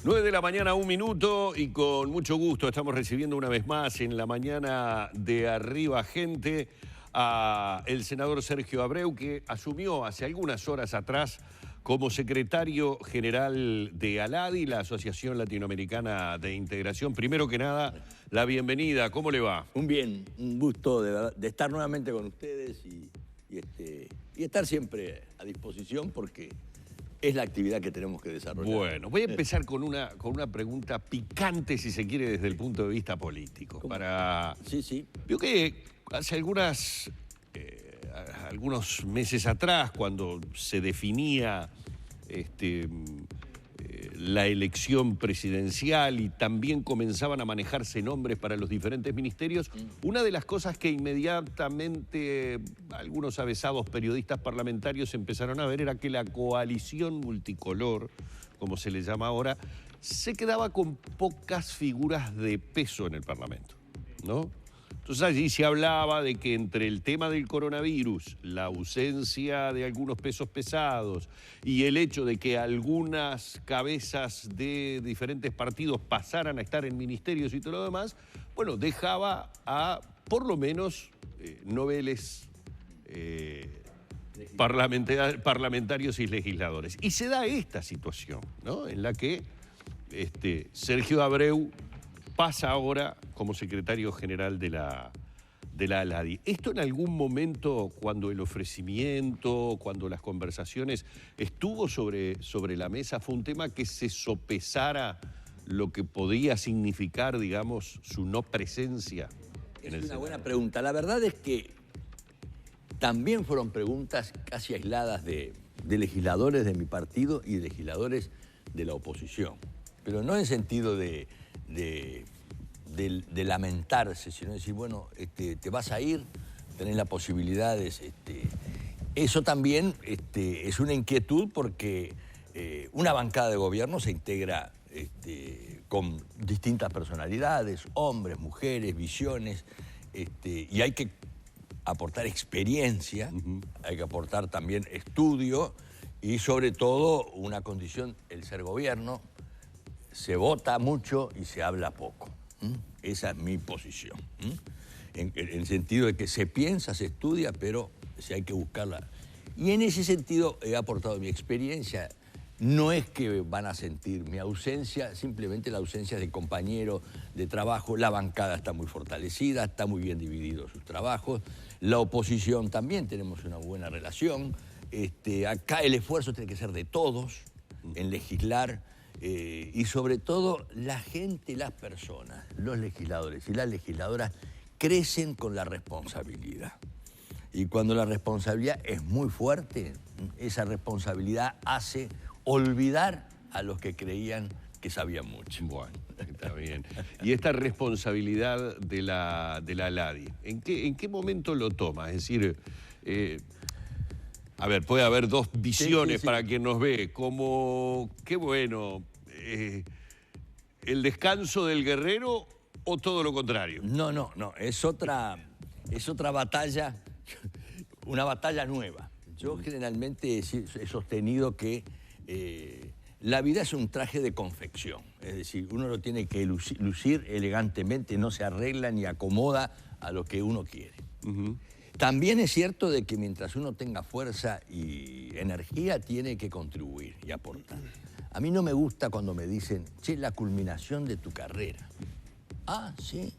9 de la mañana, 1 minuto, y con mucho gusto estamos recibiendo una vez más en la mañana de Arriba Gente a el senador Sergio Abreu, que asumió hace algunas horas atrás como secretario general de ALADI, la Asociación Latinoamericana de Integración. Primero que nada, la bienvenida. ¿Cómo le va? Un gusto de estar nuevamente con ustedes y estar siempre a disposición porque es la actividad que tenemos que desarrollar. Bueno, voy a empezar con una pregunta picante, si se quiere, desde el punto de vista político. ¿Cómo? Para... Sí. Vio que hace algunos meses atrás, cuando se definía la elección presidencial y también comenzaban a manejarse nombres para los diferentes ministerios, una de las cosas que inmediatamente algunos avesados periodistas parlamentarios empezaron a ver era que la coalición multicolor, como se le llama ahora, se quedaba con pocas figuras de peso en el Parlamento, ¿no? Entonces allí se hablaba de que entre el tema del coronavirus, la ausencia de algunos pesos pesados y el hecho de que algunas cabezas de diferentes partidos pasaran a estar en ministerios y todo lo demás, bueno, dejaba a por lo menos noveles parlamentarios y legisladores. Y se da esta situación, ¿no?, en la que Sergio Abreu pasa ahora como secretario general de la ALADI. ¿Esto en algún momento, cuando el ofrecimiento, cuando las conversaciones estuvo sobre la mesa, fue un tema que se sopesara lo que podía significar, digamos, su no presencia en el Senado? Es una buena pregunta. La verdad es que también fueron preguntas casi aisladas de legisladores de mi partido y de legisladores de la oposición. Pero no en sentido de lamentarse, sino decir, bueno, te vas a ir, tenés la posibilidad de... Eso también es una inquietud porque una bancada de gobierno se integra con distintas personalidades, hombres, mujeres, visiones, y hay que aportar experiencia, hay que aportar también estudio y sobre todo una condición, el ser gobierno. Se vota mucho y se habla poco. Esa es mi posición. En el sentido de que se piensa, se estudia, pero si hay que buscarla. Y en ese sentido he aportado mi experiencia. No es que van a sentir mi ausencia, simplemente la ausencia de compañeros de trabajo. La bancada está muy fortalecida, está muy bien dividido sus trabajos. La oposición también tenemos una buena relación. Acá el esfuerzo tiene que ser de todos en legislar. Y sobre todo la gente, las personas, los legisladores y las legisladoras crecen con la responsabilidad. Y cuando la responsabilidad es muy fuerte, esa responsabilidad hace olvidar a los que creían que sabían mucho. Bueno, está bien. Y esta responsabilidad de la ALADI, ¿en qué momento lo toma? Es decir, a ver, puede haber dos visiones para quien nos ve, como, qué bueno, el descanso del guerrero o todo lo contrario. No, es otra batalla, una batalla nueva. Yo generalmente he sostenido que la vida es un traje de confección, es decir, uno lo tiene que lucir elegantemente, no se arregla ni acomoda a lo que uno quiere. También es cierto de que mientras uno tenga fuerza y energía, tiene que contribuir y aportar. A mí no me gusta cuando me dicen, che, la culminación de tu carrera. Ah, sí,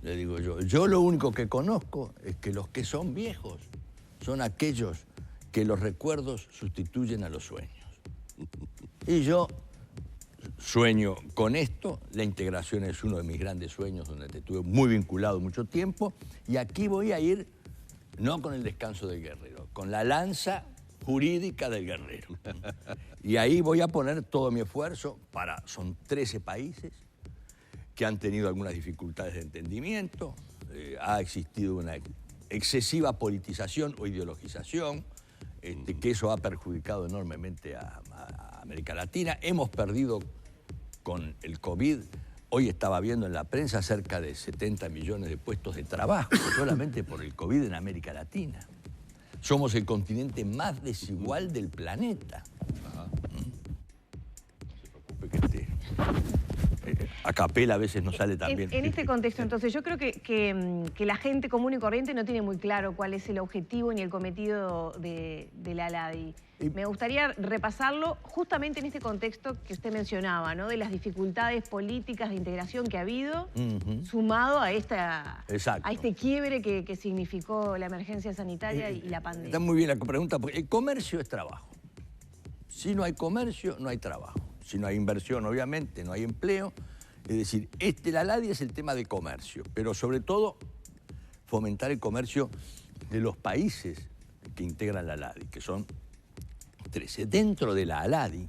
le digo yo. Yo lo único que conozco es que los que son viejos son aquellos que los recuerdos sustituyen a los sueños. Y yo sueño con esto. La integración es uno de mis grandes sueños, donde te estuve muy vinculado mucho tiempo. Y aquí voy a ir no con el descanso del guerrero, con la lanza jurídica del guerrero. Y ahí voy a poner todo mi esfuerzo son 13 países que han tenido algunas dificultades de entendimiento, ha existido una excesiva politización o ideologización, que eso ha perjudicado enormemente a América Latina. Hemos perdido con el COVID. Hoy estaba viendo en la prensa cerca de 70 millones de puestos de trabajo solamente por el COVID en América Latina. Somos el continente más desigual del planeta. No se preocupe que a capela a veces no sale tan bien. En este contexto, entonces, yo creo que la gente común y corriente no tiene muy claro cuál es el objetivo ni el cometido de la ALADI. Me gustaría repasarlo justamente en este contexto que usted mencionaba, ¿no? De las dificultades políticas de integración que ha habido, sumado a este quiebre que significó la emergencia sanitaria y la pandemia. Está muy bien la pregunta, porque el comercio es trabajo. Si no hay comercio, no hay trabajo. Si no hay inversión, obviamente, no hay empleo. Es decir, la ALADI es el tema de comercio, pero sobre todo fomentar el comercio de los países que integran la ALADI, que son 13. Dentro de la ALADI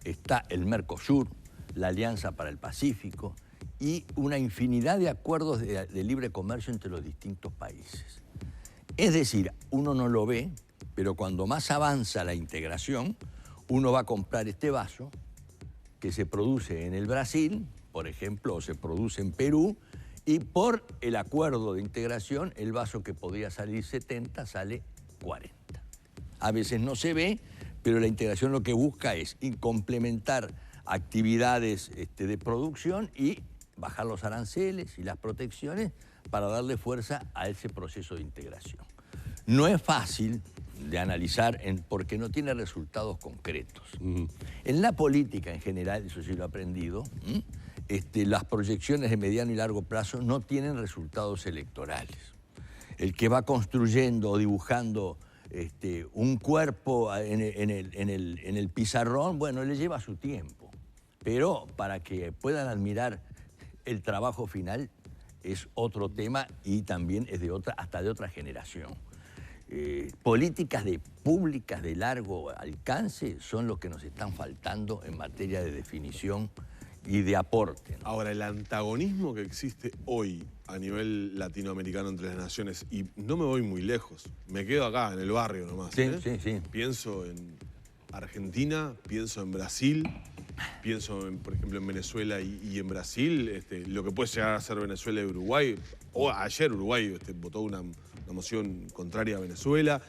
está el Mercosur, la Alianza para el Pacífico y una infinidad de acuerdos de libre comercio entre los distintos países. Es decir, uno no lo ve, pero cuando más avanza la integración, uno va a comprar este vaso que se produce en el Brasil, por ejemplo, o se produce en Perú, y por el acuerdo de integración, el vaso que podía salir 70 sale 40. A veces no se ve, pero la integración lo que busca es complementar actividades de producción y bajar los aranceles y las protecciones para darle fuerza a ese proceso de integración. No es fácil de analizar porque no tiene resultados concretos. En la política en general, eso sí lo he aprendido, las proyecciones de mediano y largo plazo no tienen resultados electorales. El que va construyendo o dibujando un cuerpo en el pizarrón, bueno, le lleva su tiempo. Pero para que puedan admirar el trabajo final es otro tema y también es hasta de otra generación. Políticas públicas de largo alcance son los que nos están faltando en materia de definición y de aporte, ¿no? Ahora, el antagonismo que existe hoy a nivel latinoamericano entre las naciones, y no me voy muy lejos, me quedo acá, en el barrio nomás. Sí, sí, sí. Pienso en Argentina, pienso en Brasil, pienso, por ejemplo, en Venezuela y en Brasil, lo que puede llegar a ser Venezuela y Uruguay. O ayer Uruguay votó una moción contraria a Venezuela.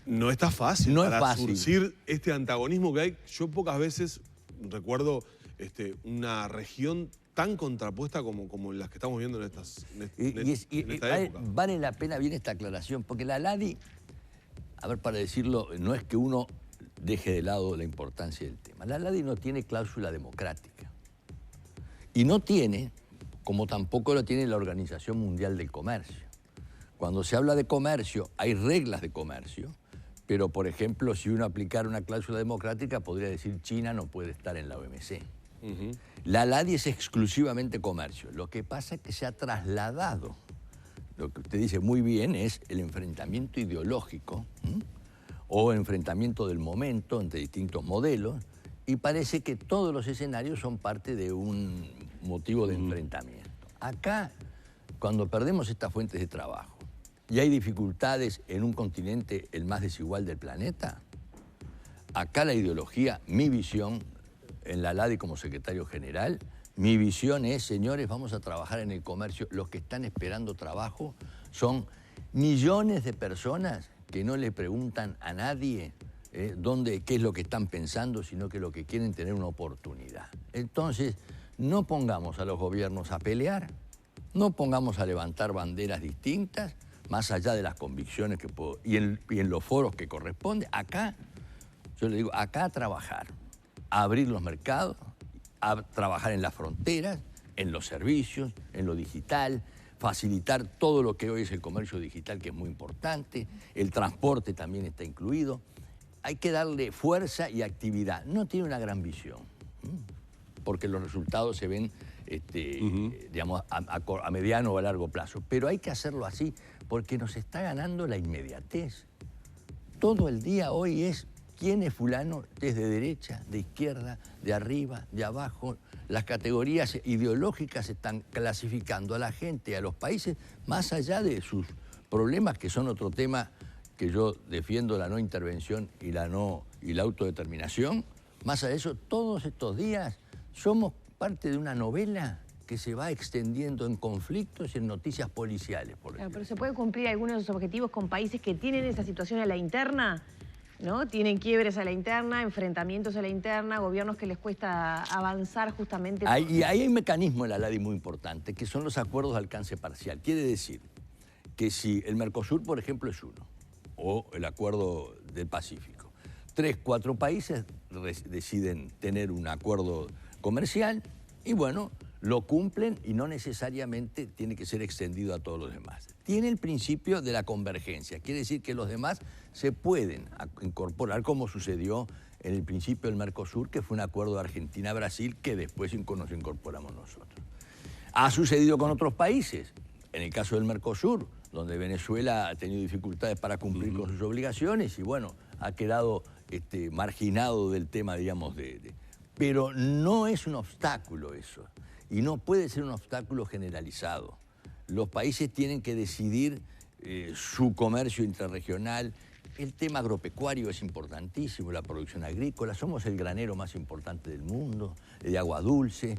No está fácil surcir este antagonismo que hay. Yo pocas veces recuerdo una región tan contrapuesta como las que estamos viendo en esta época. Vale la pena bien esta aclaración, porque la ALADI, a ver, para decirlo, no es que uno deje de lado la importancia del tema. La ALADI no tiene cláusula democrática. Y no tiene, como tampoco lo tiene la Organización Mundial del Comercio. Cuando se habla de comercio, hay reglas de comercio, pero, por ejemplo, si uno aplicara una cláusula democrática, podría decir China no puede estar en la OMC. La ALADI es exclusivamente comercio. Lo que pasa es que se ha trasladado, lo que usted dice muy bien, es el enfrentamiento ideológico o enfrentamiento del momento entre distintos modelos, y parece que todos los escenarios son parte de un motivo de enfrentamiento. Acá, cuando perdemos estas fuentes de trabajo y hay dificultades en un continente el más desigual del planeta, acá la ideología, mi visión, en la ALADI como secretario general, mi visión es, señores, vamos a trabajar en el comercio. Los que están esperando trabajo son millones de personas que no le preguntan a nadie qué es lo que están pensando, sino que lo que quieren tener una oportunidad. Entonces, no pongamos a los gobiernos a pelear, no pongamos a levantar banderas distintas, más allá de las convicciones y en los foros que corresponde. Acá, yo le digo, acá a trabajar, a abrir los mercados, a trabajar en las fronteras, en los servicios, en lo digital, facilitar todo lo que hoy es el comercio digital, que es muy importante, el transporte también está incluido. Hay que darle fuerza y actividad. No tiene una gran visión, porque los resultados se ven digamos, a mediano o a largo plazo. Pero hay que hacerlo así, porque nos está ganando la inmediatez. Todo el día hoy es quién es fulano, desde derecha, de izquierda, de arriba, de abajo. Las categorías ideológicas están clasificando a la gente, a los países, más allá de sus problemas, que son otro tema que yo defiendo, la no intervención y la autodeterminación. Más allá de eso, todos estos días somos parte de una novela que se va extendiendo en conflictos y en noticias policiales, por ejemplo. Pero ¿se puede cumplir algunos de esos objetivos con países que tienen esa situación a la interna? ¿no? Tienen quiebres a la interna, enfrentamientos a la interna, gobiernos que les cuesta avanzar justamente. Y ahí hay un mecanismo en la LADI muy importante, que son los acuerdos de alcance parcial. Quiere decir que si el Mercosur, por ejemplo, es uno, o el Acuerdo del Pacífico, 3, 4 países deciden tener un acuerdo comercial y bueno, lo cumplen y no necesariamente tiene que ser extendido a todos los demás. Tiene el principio de la convergencia, quiere decir que los demás se pueden incorporar, como sucedió en el principio del Mercosur, que fue un acuerdo de Argentina-Brasil que después nos incorporamos nosotros. Ha sucedido con otros países, en el caso del Mercosur, donde Venezuela ha tenido dificultades para cumplir con sus obligaciones y bueno, ha quedado marginado del tema, digamos, pero no es un obstáculo eso. Y no puede ser un obstáculo generalizado. Los países tienen que decidir su comercio intrarregional. El tema agropecuario es importantísimo, la producción agrícola. Somos el granero más importante del mundo, de agua dulce.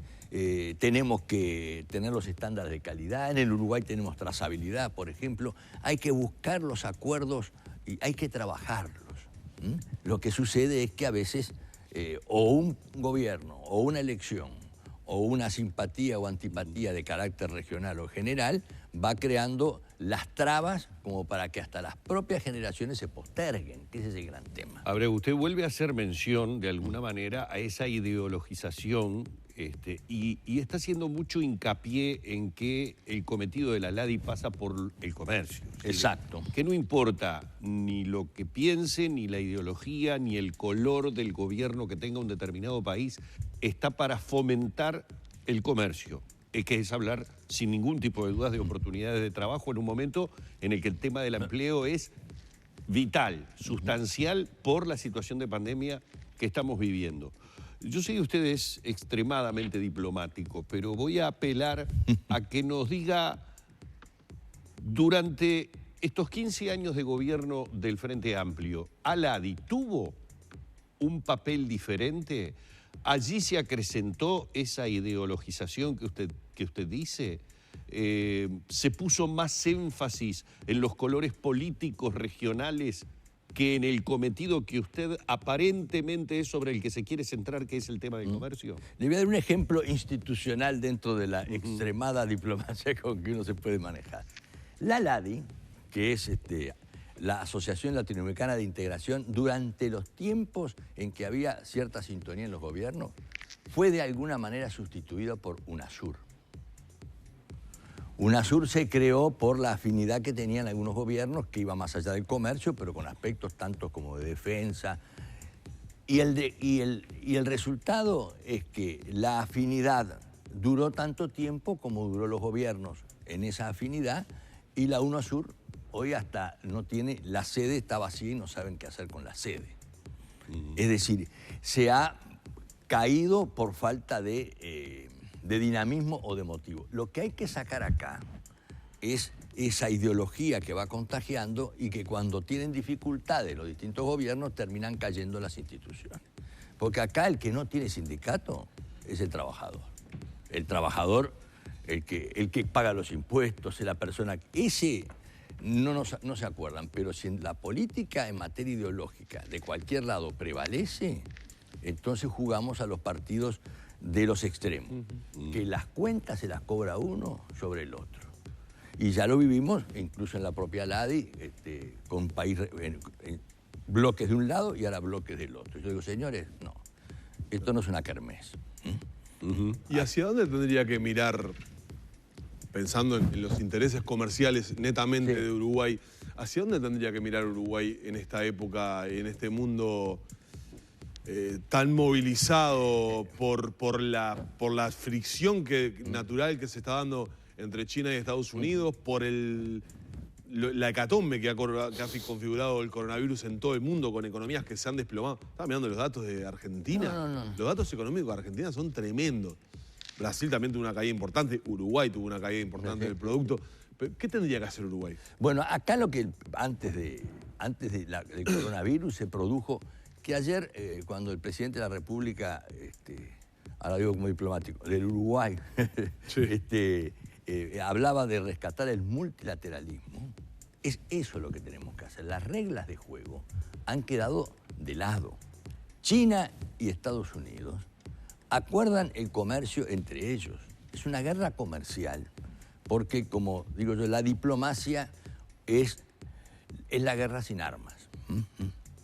Tenemos que tener los estándares de calidad. En el Uruguay tenemos trazabilidad, por ejemplo. Hay que buscar los acuerdos y hay que trabajarlos. Lo que sucede es que a veces o un gobierno o una elección o una simpatía o antipatía de carácter regional o general, va creando las trabas como para que hasta las propias generaciones se posterguen, que ese es el gran tema. Abreu, usted vuelve a hacer mención, de alguna manera, a esa ideologización y está haciendo mucho hincapié en que el cometido de la LADI pasa por el comercio. Exacto. Que no importa ni lo que piense, ni la ideología, ni el color del gobierno que tenga un determinado país, está para fomentar el comercio, que es hablar sin ningún tipo de dudas de oportunidades de trabajo en un momento en el que el tema del empleo es vital, sustancial por la situación de pandemia que estamos viviendo. Yo sé que usted es extremadamente diplomático, pero voy a apelar a que nos diga, durante estos 15 años de gobierno del Frente Amplio, ¿ALADI tuvo un papel diferente? ¿Allí se acrecentó esa ideologización que usted dice? ¿Se puso más énfasis en los colores políticos regionales que en el cometido que usted aparentemente es sobre el que se quiere centrar, que es el tema del comercio? Le voy a dar un ejemplo institucional dentro de la extremada diplomacia con que uno se puede manejar. La LADI, que es la Asociación Latinoamericana de Integración, durante los tiempos en que había cierta sintonía en los gobiernos, fue de alguna manera sustituida por UNASUR. UNASUR se creó por la afinidad que tenían algunos gobiernos que iba más allá del comercio, pero con aspectos tantos como de defensa. Y el resultado es que la afinidad duró tanto tiempo como duró los gobiernos en esa afinidad, y la UNASUR hoy hasta no tiene, la sede está vacía y no saben qué hacer con la sede. Es decir, se ha caído por falta de dinamismo o de motivo. Lo que hay que sacar acá es esa ideología que va contagiando y que cuando tienen dificultades los distintos gobiernos terminan cayendo las instituciones. Porque acá el que no tiene sindicato es el trabajador. El trabajador, el que paga los impuestos, es la persona... Ese no se acuerdan, pero si en la política en materia ideológica de cualquier lado prevalece, entonces jugamos a los partidos de los extremos, que las cuentas se las cobra uno sobre el otro. Y ya lo vivimos incluso en la propia LADI, con bloques de un lado y ahora bloques del otro. Yo digo, señores, no, esto no es una kermés. ¿Y hacia dónde tendría que mirar, pensando en los intereses comerciales netamente de Uruguay, hacia dónde tendría que mirar Uruguay en esta época, en este mundo tan movilizado por la fricción natural que se está dando entre China y Estados Unidos, por la hecatombe que ha configurado el coronavirus en todo el mundo, con economías que se han desplomado? Estaba mirando los datos de Argentina. No. Los datos económicos de Argentina son tremendos. Brasil también tuvo una caída importante, Uruguay tuvo una caída importante del producto. ¿Qué tendría que hacer Uruguay? Bueno, acá lo que antes del coronavirus se produjo, que ayer cuando el presidente de la República, ahora digo como diplomático, del Uruguay, hablaba de rescatar el multilateralismo, Es eso lo que tenemos que hacer. Las reglas de juego han quedado de lado. China y Estados Unidos acuerdan el comercio entre ellos. Es una guerra comercial, porque, como digo yo, la diplomacia es la guerra sin armas.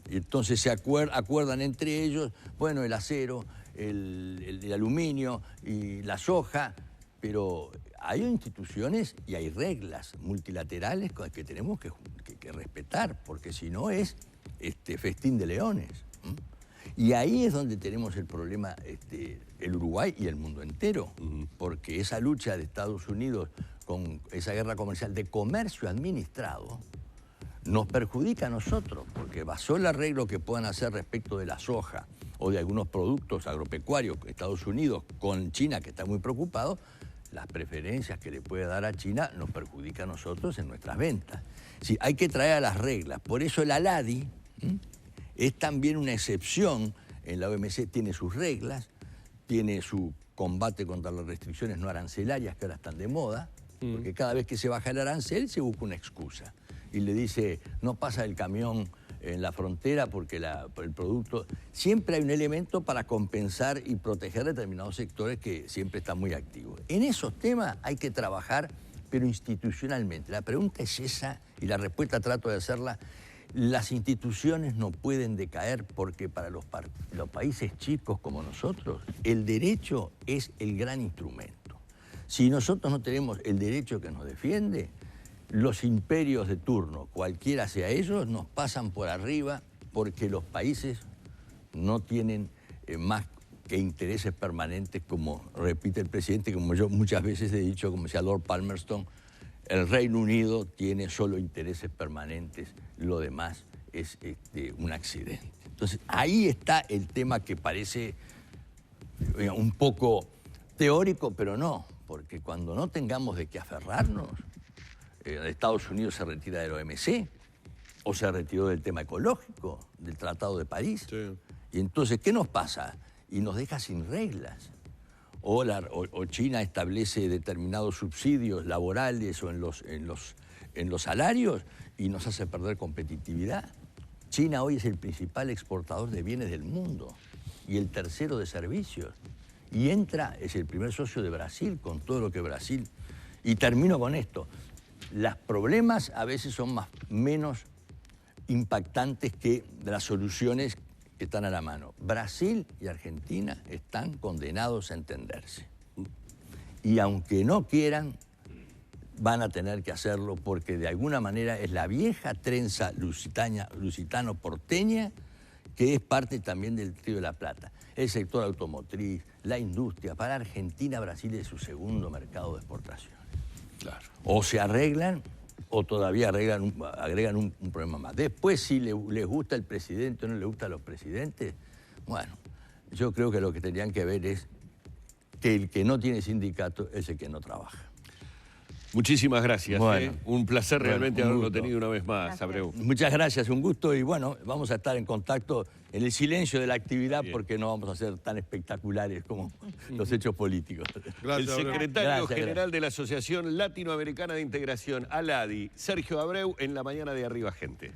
Y entonces se acuerdan entre ellos, bueno, el acero, el aluminio y la soja, pero hay instituciones y hay reglas multilaterales que tenemos que respetar, porque si no es festín de leones. Y ahí es donde tenemos el problema el Uruguay y el mundo entero, porque esa lucha de Estados Unidos con esa guerra comercial de comercio administrado nos perjudica a nosotros, porque basó el arreglo que puedan hacer respecto de la soja o de algunos productos agropecuarios Estados Unidos con China, que está muy preocupado, las preferencias que le puede dar a China nos perjudica a nosotros en nuestras ventas. Sí, hay que traer a las reglas. Por eso el ALADI es también una excepción en la OMC, tiene sus reglas, tiene su combate contra las restricciones no arancelarias que ahora están de moda, porque cada vez que se baja el arancel se busca una excusa. Y le dice, no pasa el camión en la frontera porque el producto... Siempre hay un elemento para compensar y proteger determinados sectores que siempre están muy activos. En esos temas hay que trabajar, pero institucionalmente. La pregunta es esa, y la respuesta trato de hacerla. Las instituciones no pueden decaer porque para los países chicos como nosotros, el derecho es el gran instrumento. Si nosotros no tenemos el derecho que nos defiende, los imperios de turno, cualquiera sea ellos, nos pasan por arriba porque los países no tienen más que intereses permanentes, como repite el presidente, como yo muchas veces he dicho, como decía Lord Palmerston, el Reino Unido tiene solo intereses permanentes, lo demás es un accidente. Entonces, ahí está el tema que parece un poco teórico, pero no, porque cuando no tengamos de qué aferrarnos, Estados Unidos se retira de la OMC, o se retiró del tema ecológico, del Tratado de París. Sí. Y entonces, ¿qué nos pasa? Y nos deja sin reglas. O China establece determinados subsidios laborales o en los salarios y nos hace perder competitividad. China hoy es el principal exportador de bienes del mundo y el tercero de servicios. Y es el primer socio de Brasil con todo lo que Brasil... Y termino con esto. Los problemas a veces son menos impactantes que las soluciones que están a la mano. Brasil y Argentina están condenados a entenderse. Y aunque no quieran, van a tener que hacerlo porque de alguna manera es la vieja trenza lusitano-porteña que es parte también del Río de la Plata. El sector automotriz, la industria. Para Argentina, Brasil es su segundo mercado de exportación. Claro. O se arreglan o todavía agregan un problema más. Después, si les gusta el presidente o no les gusta a los presidentes, bueno, yo creo que lo que tendrían que ver es que el que no tiene sindicato es el que no trabaja. Muchísimas gracias. Bueno, un placer realmente haberlo tenido una vez más, Abreu. Muchas gracias, un gusto y bueno, vamos a estar en contacto en el silencio de la actividad porque no vamos a ser tan espectaculares como los hechos políticos. Gracias, el secretario general de la Asociación Latinoamericana de Integración, ALADI, Sergio Abreu, en la mañana de Arriba Gente.